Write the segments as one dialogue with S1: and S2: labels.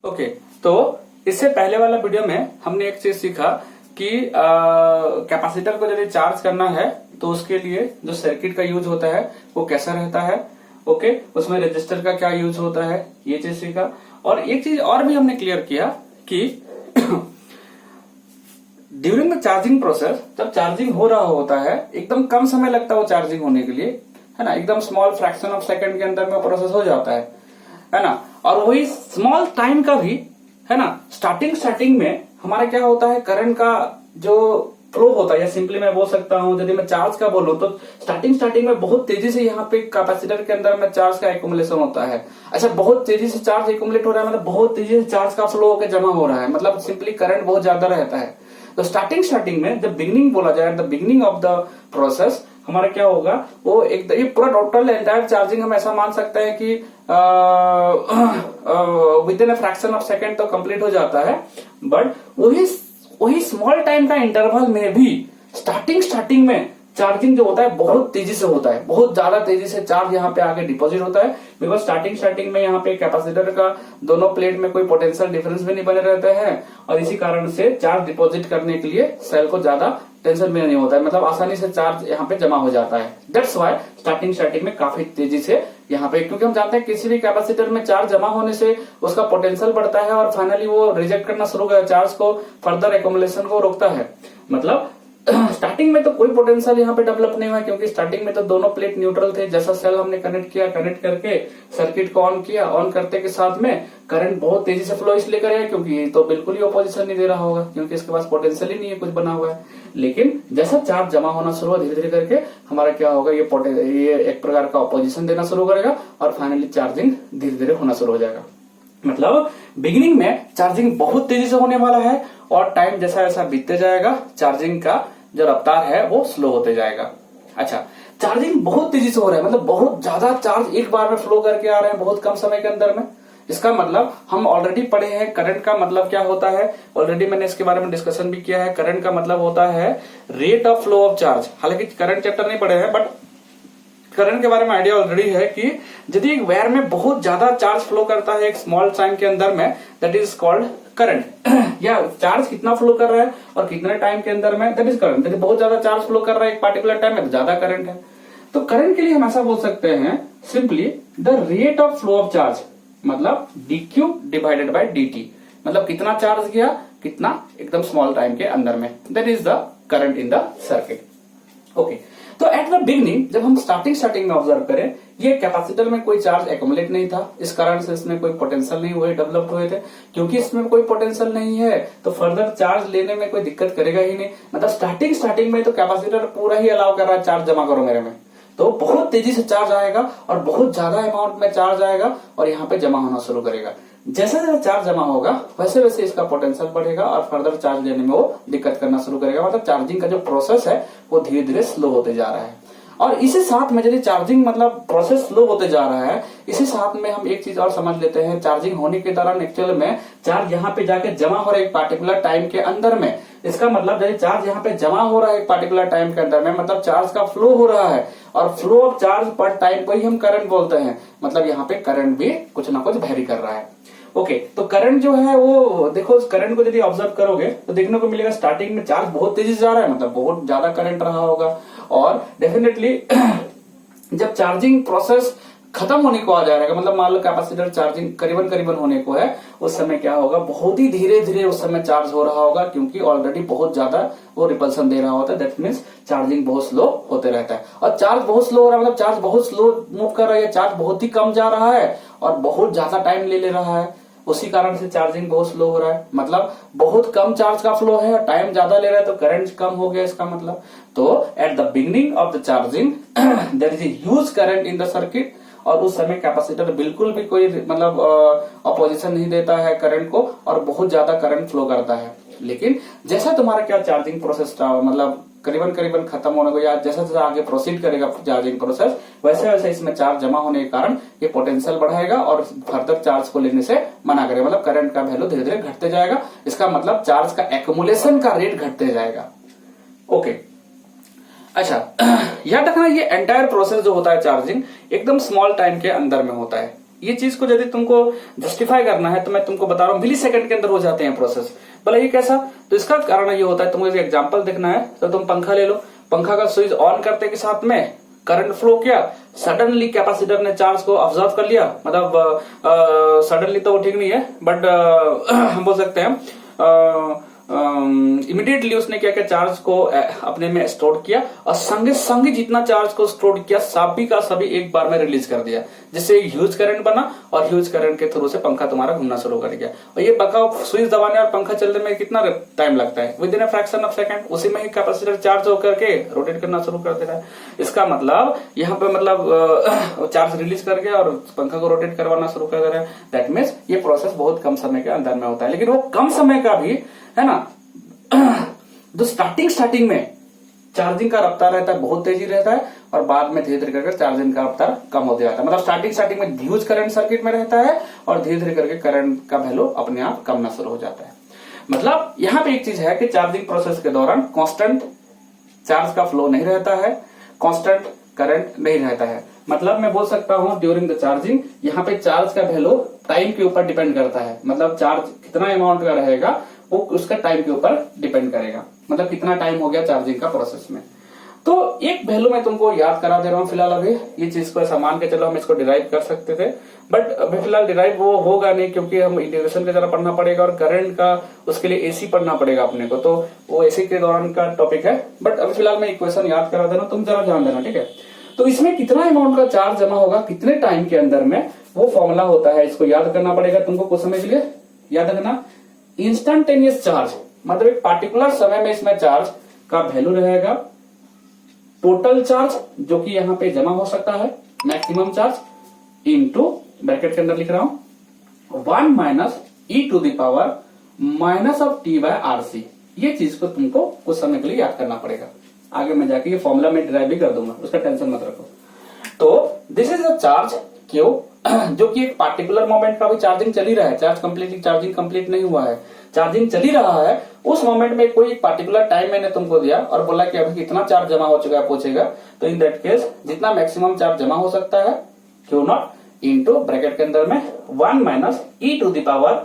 S1: Okay, तो इससे पहले वाला वीडियो में हमने एक चीज सीखा कि कैपेसिटर को यदि चार्ज करना है तो उसके लिए जो सर्किट का यूज होता है वो कैसा रहता है। ओके, उसमें रेजिस्टर का क्या यूज होता है, ये चीज सीखा। और एक चीज और भी हमने क्लियर किया कि ड्यूरिंग द चार्जिंग प्रोसेस, जब चार्जिंग हो रहा होता है एकदम कम समय लगता है वो चार्जिंग होने के लिए, है ना, एकदम स्मॉल फ्रैक्शन ऑफ सेकंड के अंदर में प्रोसेस हो जाता है ना। और वही स्मॉल टाइम का भी, है ना, स्टार्टिंग में हमारा क्या होता है, करंट का जो फ्लो होता है, या सिंपली मैं बोल सकता हूं यदि मैं चार्ज का बोलूं तो स्टार्टिंग में बहुत तेजी से यहाँ पे कैपेसिटर के अंदर में चार्ज का एक्यूमुलेशन होता है। अच्छा, बहुत तेजी से चार्ज एक्यूमुलेट हो रहा है मतलब बहुत तेजी से चार्ज का फ्लो होकर जमा हो रहा है, मतलब सिंपली करंट बहुत ज्यादा रहता है। तो स्टार्टिंग में जब बिगिनिंग बोला जाए, the beginning of the process, हमारा क्या होगा, वो एक ये पूरा टोटल एंटायर चार्जिंग हम ऐसा मान सकते हैं कि with in a fraction of second तो कंप्लीट हो जाता है। बट वही स्मॉल टाइम का इंटरवल में भी स्टार्टिंग में चार्जिंग जो होता है बहुत तेजी से होता है, बहुत ज्यादा तेजी से चार्ज यहाँ पे आगे डिपॉजिट होता है। बिकॉज स्टार्टिंग में यहाँ पे कैपेसिटर का दोनों प्लेट में कोई पोटेंशियल डिफरेंस भी नहीं बने रहते हैं, और इसी कारण से चार्ज डिपॉजिट करने के लिए सेल को ज्यादा टेंशन भी नहीं होता है, मतलब आसानी से चार्ज यहाँ पे जमा हो जाता है। दैट्स वाई स्टार्टिंग में काफी तेजी से यहाँ पे, क्योंकि हम जानते हैं किसी भी कैपेसिटर में चार्ज जमा होने से उसका पोटेंशियल बढ़ता है और फाइनली वो रिजेक्ट करना शुरू कर चार्ज को, फर्दर एक्यूमुलेशन को रोकता है। मतलब स्टार्टिंग में तो कोई पोटेंशियल यहाँ पे डेवलप नहीं हुआ, क्योंकि स्टार्टिंग में तो दोनों प्लेट न्यूट्रल थे। जैसा सेल हमने कनेक्ट किया, कनेक्ट करके सर्किट को ऑन किया, ऑन करते के साथ में करंट बहुत तेजी से फ्लो इसलिए करेगा क्योंकि ये तो बिल्कुल ही ऑपोजिशन नहीं दे रहा होगा, क्योंकि इसके पास पोटेंशियल ही नहीं है कुछ बना हुआ है। लेकिन जैसा चार्ज जमा होना शुरू हुआ, धीरे धीरे करके हमारा क्या होगा, ये एक प्रकार का ऑपोजिशन देना शुरू करेगा और फाइनली चार्जिंग धीरे धीरे होना शुरू हो जाएगा। मतलब बिगिनिंग में चार्जिंग बहुत तेजी से होने वाला है और टाइम जैसा जैसा बीतते जाएगा चार्जिंग का जो रफ्तार है वो स्लो होते जाएगा। अच्छा, चार्जिंग बहुत तेजी से हो रहा है, मतलब बहुत ज्यादा चार्ज एक बार में फ्लो करके आ रहे हैं बहुत कम समय के अंदर में। इसका मतलब हम ऑलरेडी पढ़े हैं, करंट का मतलब क्या होता है, ऑलरेडी मैंने इसके बारे में डिस्कशन भी किया है। करंट का मतलब होता है rate of flow of charge. हालांकि करंट चैप्टर नहीं पढ़े हैं, बट करंट के बारे में आइडिया ऑलरेडी है कि यदि एक वायर में बहुत ज्यादा चार्ज फ्लो करता है एक स्मॉल टाइम के अंदर में, दैट इज कॉल्ड करंट। या चार्ज कितना फ्लो कर रहा है और कितने टाइम के अंदर में, दैट इज करंट। यदि बहुत ज्यादा चार्ज फ्लो कर रहा है एक पार्टिकुलर टाइम में तो ज्यादा करंट है। तो करंट के लिए हम ऐसा बोल सकते हैं simply the rate of flow of charge, मतलब dq डिवाइडेड बाय dt, मतलब कितना चार्ज गया कितना एकदम स्मॉल टाइम के अंदर में, that is the current in the circuit. Okay, तो एट द बिगनिंग जब हम स्टार्टिंग में ऑब्जर्व करें, ये कैपेसिटर में कोई चार्ज एक्यूमुलेट नहीं था, इस कारण से इसमें कोई पोटेंशियल नहीं हुए डेवलप हुए थे। क्योंकि इसमें कोई पोटेंशियल नहीं है तो फर्दर चार्ज लेने में कोई दिक्कत करेगा ही नहीं। मतलब स्टार्टिंग में तो कैपेसिटर पूरा ही अलाउ कर रहा है चार्ज जमा करो मेरे में, तो बहुत तेजी से चार्ज आएगा और बहुत ज्यादा अमाउंट में चार्ज आएगा और यहाँ पे जमा होना शुरू करेगा। जैसे जैसे चार्ज जमा होगा वैसे वैसे इसका पोटेंशियल बढ़ेगा और फर्दर चार्ज लेने में वो दिक्कत करना शुरू करेगा। मतलब चार्जिंग का जो प्रोसेस है वो धीरे धीरे स्लो होते जा रहा है। और इसी साथ में यदि चार्जिंग मतलब प्रोसेस स्लो होते जा रहा है, इसी साथ में हम एक चीज और समझ लेते हैं, चार्जिंग होने के दौरान एक्चुअल में चार्ज यहाँ पे जाके जमा हो रहा है एक पार्टिकुलर टाइम के अंदर में। इसका मतलब यदि चार्ज यहाँ पे जमा हो रहा है एक पार्टिकुलर टाइम के अंदर में, मतलब चार्ज का फ्लो हो रहा है, और फ्लो ऑफ चार्ज पर टाइम को ही हम करंट बोलते हैं। मतलब यहाँ पे करंट भी कुछ ना कुछ वेरी कर रहा है। ओके, तो करंट जो है वो देखो, करंट को यदि ऑब्जर्व करोगे तो देखने को मिलेगा स्टार्टिंग में चार्ज बहुत तेजी से जा रहा है, मतलब बहुत ज्यादा करंट रहा होगा। और डेफिनेटली जब चार्जिंग प्रोसेस खत्म होने को आ जाएगा, मतलब मान लो कैपेसिटर चार्जिंग करीबन होने को है, उस समय क्या होगा, बहुत ही धीरे धीरे उस समय चार्ज हो रहा होगा, क्योंकि ऑलरेडी बहुत ज्यादा वो रिपल्सन दे रहा होता है। दैट मीन्स चार्जिंग बहुत स्लो होते रहता है। और चार्ज बहुत स्लो हो रहा है मतलब चार्ज बहुत स्लो मूव कर रहा है, चार्ज बहुत ही कम जा रहा है और बहुत ज्यादा टाइम ले रहा है, उसी कारण से चार्जिंग बहुत स्लो हो रहा है। मतलब बहुत कम चार्ज का फ्लो है, टाइम ज्यादा ले रहा है तो करंट कम हो गया इसका मतलब। तो at the beginning of the charging there is a huge current in the circuit, और उस समय कैपेसिटर बिल्कुल भी कोई मतलब अपोजिशन नहीं देता है करंट को, और बहुत ज्यादा करंट फ्लो करता है। लेकिन जैसा तुम्हारा क्या चार्जिंग प्रोसेस मतलब करीबन खत्म होने को, या जैसा जैसा आगे प्रोसीड करेगा चार्जिंग प्रोसेस, वैसे वैसे इसमें चार्ज जमा होने के कारण ये पोटेंशियल बढ़ाएगा और फर्दर चार्ज को लेने से मना करेगा। मतलब करंट का वैल्यू धीरे धीरे घटते जाएगा। इसका मतलब चार्ज का एक्यूमुलेशन का रेट घटते जाएगा। ओके, अच्छा, याद रखना ये एंटायर प्रोसेस जो होता है चार्जिंग एकदम स्मॉल टाइम के अंदर में होता है। ये चीज को यदि तुमको जस्टिफाई करना है तो मैं तुमको बता रहा हूँ मिली सेकंड के अंदर हो जाते हैं प्रोसेस। बोला ये कैसा? तो इसका कारण ये होता है, तुमको एग्जांपल देखना है तो तुम पंखा ले लो, पंखा का स्विच ऑन करते के साथ में करंट फ्लो किया, सडनली कैपेसिटर ने चार्ज को ऑब्जर्व कर लिया, मतलब सडनली तो वो ठीक नहीं है बट हम बोल सकते हैं इमीडिएटली उसने क्या किया, चार्ज को अपने में स्टोर किया और संगे संगे जितना चार्ज को स्टोर किया सभी का सभी एक बार में रिलीज कर दिया, जिससे ह्यूज करंट बना और ह्यूज करंट के थ्रू से पंखा तुम्हारा घूमना शुरू कर गया। और ये बका स्विच दबाने और पंखा चलने में कितना टाइम लगता है? With in a fraction of second, उसी में ही कैपेसिटर चार्ज होकर के रोटेट करना शुरू कर दे रहा है। इसका मतलब यहाँ पे मतलब चार्ज रिलीज करके और पंखा को रोटेट करवाना शुरू कर दे रहा है। दैट मीन्स ये प्रोसेस बहुत कम समय के अंदर में होता है, लेकिन वो कम समय का भी है ना जो स्टार्टिंग में चार्जिंग का रफ्तार रहता है बहुत तेजी रहता है और बाद में धीरे धीरे करके चार्जिंग का रफ्तार कम होते जाता है। मतलब स्टार्टिंग में ह्यूज करंट सर्किट में रहता है और धीरे धीरे करके करंट का वैल्यू अपने आप कमना शुरू हो जाता है। मतलब यहाँ पे एक चीज है कि चार्जिंग प्रोसेस के दौरान कांस्टेंट चार्ज का फ्लो नहीं रहता है, कांस्टेंट करंट नहीं रहता है। मतलब मैं बोल सकता हूं ड्यूरिंग द चार्जिंग यहाँ पे चार्ज का वैल्यू टाइम के ऊपर डिपेंड करता है। मतलब चार्ज कितना अमाउंट का रहेगा वो उसका टाइम के ऊपर डिपेंड करेगा, मतलब कितना टाइम हो गया चार्जिंग का प्रोसेस में। तो एक वैल्यू मैं तुमको याद करा दे रहा हूँ फिलहाल। अभी ये चीज को ऐसा मान के चलो हम इसको डिराइव कर सकते थे, बट अभी फिलहाल डिराइव वो होगा नहीं क्योंकि हम इंटीग्रेशन की तरह पढ़ना पड़ेगा और करंट का उसके लिए एसी पढ़ना पड़ेगा अपने को, तो वो एसी के दौरान का टॉपिक है। बट अभी फिलहाल मैं इक्वेशन याद करा दे रहा हूँ, तुम जरा ध्यान देना, ठीक है। तो इसमें कितना अमाउंट का चार्ज जमा होगा कितने टाइम के अंदर में, वो फॉर्मूला होता है, इसको याद करना पड़ेगा तुमको कुछ समय के लिए। याद रखना इंस्टेंटेनियस चार्ज, मतलब एक पार्टिकुलर समय में इसमें चार्ज का वैल्यू रहेगा, टोटल चार्ज जो कि यहां पे जमा हो सकता है, मैक्सिमम चार्ज इनटू ब्रैकेट के अंदर लिख रहा हूं 1 minus e to the power minus of t by RC. ये चीज को तुमको कुछ समय के लिए याद करना पड़ेगा। आगे मैं जाके ये फॉर्मूला में डिराइव भी कर दूंगा, उसका टेंशन मत रखो। तो this is a charge Q जो कि एक पार्टिकुलर मोमेंट का भी चार्जिंग चल ही रहा है, चार्जिंग कंप्लीट नहीं हुआ है, चार्जिंग चल ही रहा है। उस मोमेंट में कोई एक पार्टिकुलर टाइम मैंने तुमको दिया और बोला कि अभी कितना चार्ज जमा हो चुका है पूछेगा, तो इन दैट केस जितना मैक्सिमम चार्ज जमा हो सकता है क्यू नॉट इनटू ब्रैकेट के अंदर में 1 minus e to the power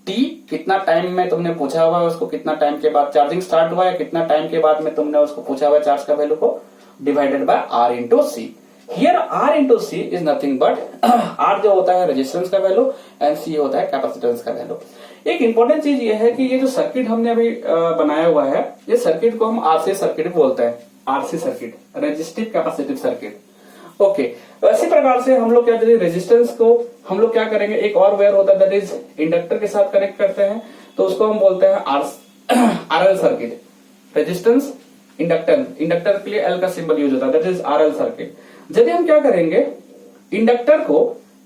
S1: t, कितना टाइम में तुमने पूछा हुआ है उसको, कितना टाइम के बाद चार्जिंग स्टार्ट हुआ है, कितना टाइम के बाद में तुमने उसको पूछा हुआ है चार्ज का वैल्यू को, divided by R into C. Here R into C is nothing but R जो होता है रेजिस्टेंस का वैल्यू एंड सी होता है कैपेसिटेंस का वैल्यू। एक इंपॉर्टेंट चीज ये है कि ये जो सर्किट हमने अभी बनाया हुआ है, ये सर्किट को हम आरसी सर्किट बोलते हैं, RC circuit, resistive capacitive circuit. Okay, इसी प्रकार से हम लोग क्या रेजिस्टेंस को हम लोग क्या करेंगे, एक और वायर होता है दैट इज इंडक्टर के साथ कनेक्ट करते हैं, तो उसको हम बोलते हैं आरएल सर्किट। रेजिस्टेंस इंडक्टर के लिए एल का सिंबल यूज होता है, दैट इज आरएल सर्किट। यदि हम क्या करेंगे, इंडक्टर को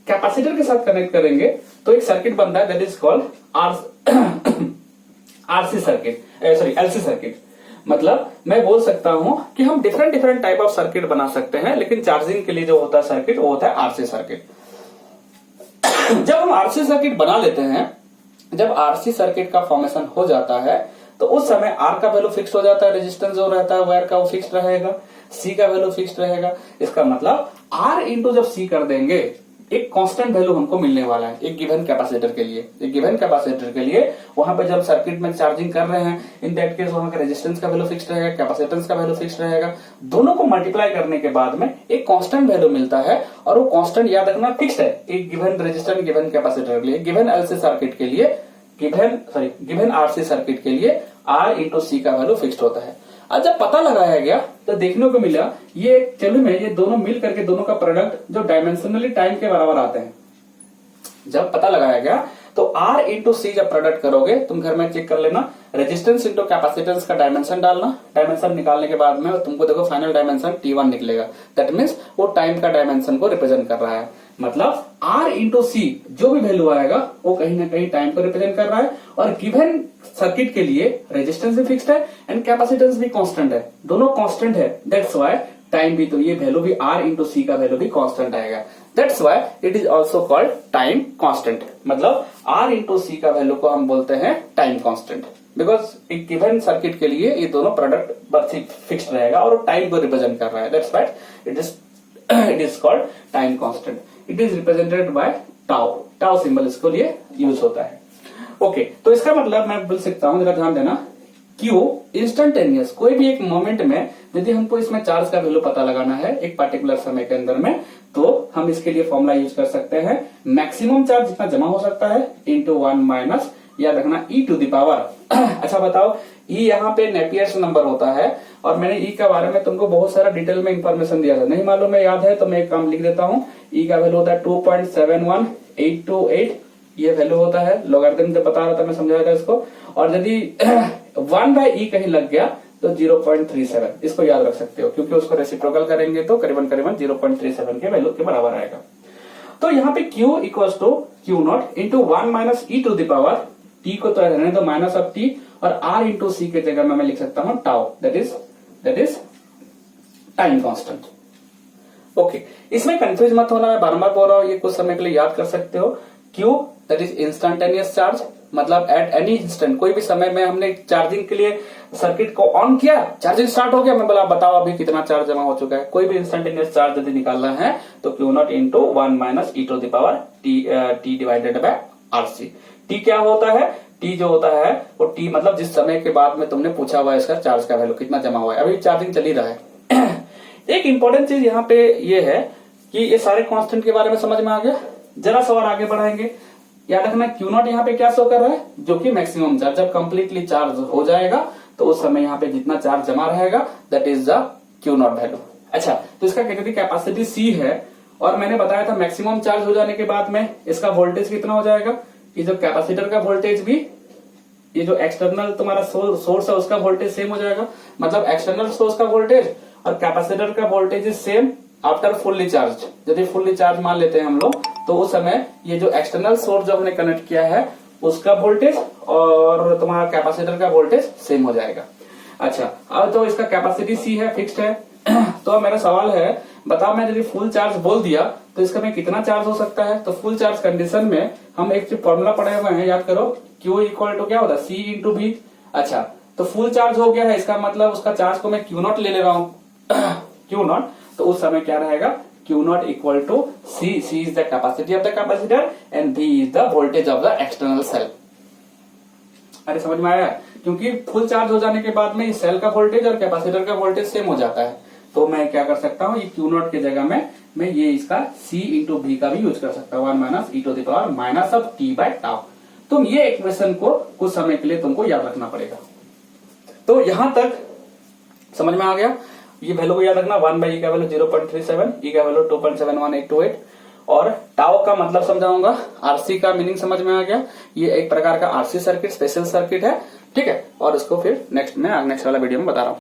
S1: कैपेसिटर के साथ कनेक्ट करेंगे तो एक सर्किट बनता है that is called RC circuit, sorry LC circuit. मतलब मैं बोल सकता हूं कि हम डिफरेंट टाइप ऑफ सर्किट बना सकते हैं, लेकिन चार्जिंग के लिए जो होता है सर्किट वो होता है आरसी सर्किट। जब हम आरसी सर्किट बना लेते हैं, जब आरसी सर्किट का फॉर्मेशन हो जाता है तो उस समय आर का वैल्यू फिक्स हो जाता है, रेजिस्टेंस जो रहता है वायर का वो फिक्स रहेगा, सी का वैल्यू फिक्स रहेगा। इसका मतलब आर इंटू जब सी कर देंगे एक कांस्टेंट वैल्यू हमको मिलने वाला है एक गिवन कैपेसिटर के लिए। एक गिवन कैपेसिटर के लिए वहां पे जब सर्किट में चार्जिंग कर रहे हैं, इन दैट केस वहां का रेजिस्टेंस का वैल्यू फिक्स रहेगा, कैपेसिटेंस का वैल्यू फिक्स रहेगा। दोनों को मल्टीप्लाई करने के बाद में एक कांस्टेंट वैल्यू मिलता है और वो कांस्टेंट याद रखना फिक्स है एक गिवन रेजिस्टेंस गिवन कैपेसिटर के लिए, गिवन एलसी सर्किट के लिए, गिवन आरसी सर्किट के लिए आर इंटू सी का वैल्यू फिक्स होता है। अब जब पता लगाया गया तो देखने को मिला ये चलो में ये दोनों मिल करके दोनों का प्रोडक्ट जो डायमेंशनली टाइम के बराबर आते हैं। जब पता लगाया गया तो आर इंटू सी जब प्रोडक्ट करोगे, तुम घर में चेक कर लेना, रेजिस्टेंस इंटू कैपेसिटेंस का डायमेंशन डालना, डायमेंशन निकालने के बाद में तुमको देखो फाइनल डायमेंशन T1 निकलेगा। दैट मीन्स वो टाइम का डायमेंशन को रिप्रेजेंट कर रहा है। मतलब आर इंटू सी जो भी वैल्यू आएगा वो कहीं ना कहीं टाइम को रिप्रेजेंट कर रहा है और गिवन सर्किट के लिए रेजिस्टेंस भी फिक्स्ड है एंड कैपेसिटेंस भी कांस्टेंट है, दोनों कांस्टेंट है। दैट्स व्हाई टाइम भी, तो ये वैल्यू भी आर इंटू सी का वैल्यू भी कांस्टेंट आएगा। That's why it is also called time constant. मतलब आर इंटू सी का वैल्यू को हम बोलते हैं टाइम कांस्टेंट, बिकॉज एक गिवन सर्किट के लिए ये दोनों प्रोडक्ट फिक्स्ड रहेगा और टाइम को रिप्रेजेंट कर रहा है। That's why it is called time constant. It is represented by tau. Tau symbol इसके लिए यूज होता है। ओके, तो इसका मतलब मैं बोल सकता हूं, जरा ध्यान देना, क्यू इंस्टेंटेनियस, कोई भी एक मोमेंट में यदि हमको इसमें चार्ज का वैल्यू पता लगाना है एक पर्टिकुलर समय के अंदर में, तो हम इसके लिए फॉर्मूला यूज कर सकते हैं, मैक्सिमम चार्ज जितना जमा हो सकता है इंटू 1 माइनस, याद रखना ई टू द पावर। अच्छा बताओ, ई यहाँ पे नेपियर्स नंबर होता है, और मैंने ई के बारे में तुमको बहुत सारा डिटेल में इंफॉर्मेशन दिया था, नहीं मालूम है याद है तो मैं एक काम लिख देता हूँ। ई का वैल्यू होता है 2.71828, ये वैल्यू होता है, लॉगरिथम जब बता रहा था मैं समझाया था इसको। और यदि 1/e कहीं लग गया तो 0.37, इसको याद रख सकते हो, क्योंकि उसको रेसिप्रोकल करेंगे तो करीबन करीबन 0.37 के वैल्यू के बराबर आएगा। तो यहाँ पे q equals to Q not into 1 minus e to the power, t को तो रहने दो माइनस ऑफ t, और r इंटू सी के जगह में मैं लिख सकता हूँ tau, that is time constant. Okay, इसमें कंफ्यूज मत होना, मैं बार-बार बोल रहा हूँ, ये कुछ समय के लिए याद कर सकते हो। Q that is instantaneous charge, मतलब एट एनी इंस्टेंट, कोई भी समय में हमने चार्जिंग के लिए सर्किट को ऑन किया, चार्जिंग स्टार्ट हो गया, मैं बोला बताओ अभी कितना चार्ज जमा हो चुका है। कोई भी इंस्टेंटेनियस चार्ज यदि निकालना है तो Q not into 1 minus e to the power t divided by RC. T क्या होता है, टी जो होता है वो टी मतलब जिस समय के बाद में तुमने पूछा हुआ है इसका चार्ज का वैल्यू कितना जमा हुआ है, अभी चार्जिंग चल ही रहा है। एक इंपॉर्टेंट चीज यहाँ पे ये है कि ये सारे कांस्टेंट के बारे में समझ में आ गया। जरा सा और आगे बढ़ाएंगे, याद रखना क्यू नॉट यहाँ पे क्या शो कर रहा है, जो कि मैक्सिमम चार्ज, जब कंप्लीटली चार्ज हो जाएगा तो उस समय यहाँ पे जितना चार्ज जमा रहेगा that is the Q not value. अच्छा, तो इसका कहते कैपेसिटी सी है, और मैंने बताया था मैक्सिमम चार्ज हो जाने के बाद में इसका वोल्टेज कितना हो जाएगा, ये जो कैपेसिटर का वोल्टेज भी, ये जो एक्सटर्नल तुम्हारा सोर्स है उसका वोल्टेज सेम हो जाएगा, मतलब एक्सटर्नल सोर्स का वोल्टेज और कैपेसिटर का voltage is same after fully charge. यदि फुल्ली चार्ज मान लेते हैं हम लोग, तो उस समय ये जो एक्सटर्नल सोर्स जो हमने कनेक्ट किया है उसका वोल्टेज और तुम्हारा कैपेसिटर का वोल्टेज सेम हो जाएगा। अच्छा, अब तो इसका कैपेसिटी सी है, फिक्स्ड है। तो मेरा सवाल है, बताओ मैं यदि फुल चार्ज बोल दिया तो इसका में कितना चार्ज हो सकता है। तो फुल चार्ज कंडीशन में हम एक जो फॉर्मूला पढ़े हुए हैं, याद करो, Q इक्वल टू क्या होता है, C इंटू V। अच्छा, तो फुल चार्ज हो गया है, इसका मतलब उसका चार्ज को मैं Q नॉट ले रहा हूँ, Q नॉट, तो उस समय क्या रहेगा, Q not equal to C is the capacity of the capacitor and V is the voltage of the external cell. अरे समझ में आया, क्योंकि फुल चार्ज हो जाने के बाद में इस सेल का वोल्टेज और कैपेसिटर का वोल्टेज सेम हो जाता है, तो मैं क्या कर सकता हूँ, ये Q नॉट की जगह में मैं ये इसका C इंटू V का भी यूज कर सकता हूँ, 1 minus e to the power minus of t by tau. तुम ये इक्वेशन को कुछ समय के लिए तुमको याद रखना पड़ेगा। तो यहां तक समझ में आ गया, ये वैल्यू को याद रखना, 1/e का वैल्यू 0.37, ई का वैल्यू 2.71828, और टाउ का मतलब समझाऊंगा, आरसी का मीनिंग समझ में आ गया, ये एक प्रकार का आरसी सर्किट, स्पेशल सर्किट है, ठीक है। और इसको फिर नेक्स्ट वाला वीडियो में बता रहा हूँ।